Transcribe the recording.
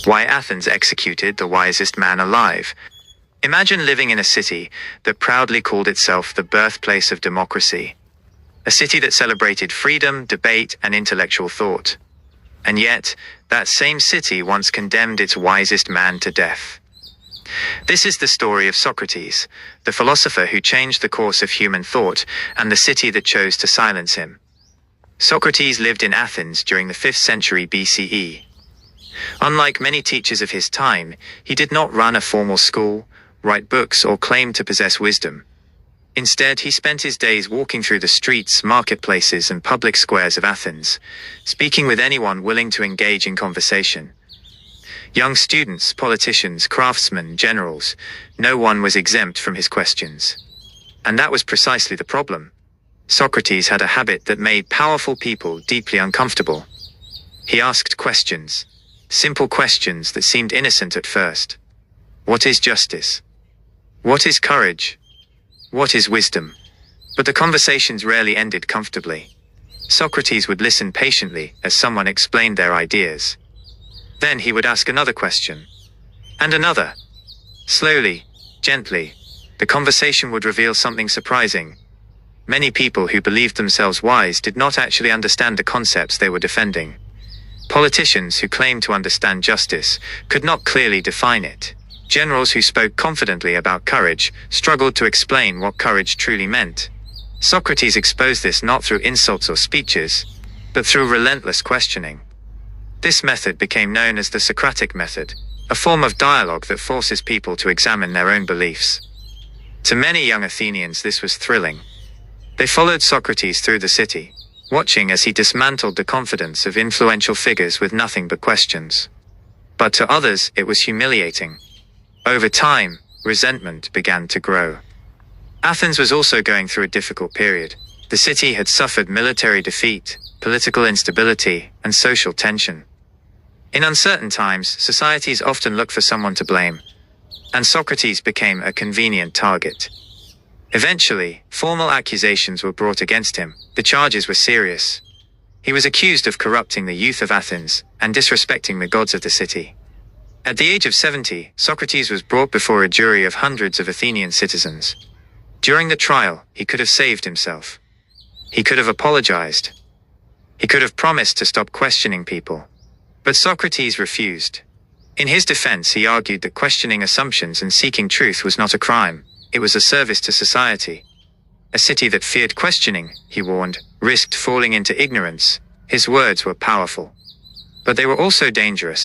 Why Athens executed the wisest man alive. Imagine living in a city that proudly called itself the birthplace of democracy. A city that celebrated freedom, debate, and intellectual thought. And yet, that same city once condemned its wisest man to death. This is the story of Socrates, the philosopher who changed the course of human thought, and the city that chose to silence him. Socrates lived in Athens during the 5th century BCE. Unlike many teachers of his time, he did not run a formal school, write books, or claim to possess wisdom. Instead, he spent his days walking through the streets, marketplaces, and public squares of Athens, speaking with anyone willing to engage in conversation. Young students, politicians, craftsmen, generals, no one was exempt from his questions. And that was precisely the problem. Socrates had a habit that made powerful people deeply uncomfortable. He asked questions, simple questions that seemed innocent at first. What is justice? What is courage? What is wisdom? But the conversations rarely ended comfortably. Socrates would listen patiently as someone explained their ideas. Then he would ask another question. And another. Slowly, gently, the conversation would reveal something surprising. Many people who believed themselves wise did not actually understand the concepts they were defending. Politicians who claimed to understand justice could not clearly define it. Generals who spoke confidently about courage struggled to explain what courage truly meant. Socrates exposed this not through insults or speeches, but through relentless questioning. This method became known as the Socratic method, a form of dialogue that forces people to examine their own beliefs. To many young Athenians, this was thrilling. They followed Socrates through the city, watching as he dismantled the confidence of influential figures with nothing but questions. But to others, it was humiliating. Over time, resentment began to grow. Athens was also going through a difficult period. The city had suffered military defeat, political instability, and social tension. In uncertain times, societies often look for someone to blame, and Socrates became a convenient target. Eventually, formal accusations were brought against him. The charges were serious. He was accused of corrupting the youth of Athens and disrespecting the gods of the city. At the age of 70, Socrates was brought before a jury of hundreds of Athenian citizens. During the trial, he could have saved himself. He could have apologized. He could have promised to stop questioning people. But Socrates refused. In his defense, he argued that questioning assumptions and seeking truth was not a crime. It was a service to society. A city that feared questioning, he warned, risked falling into ignorance. His words were powerful. But they were also dangerous.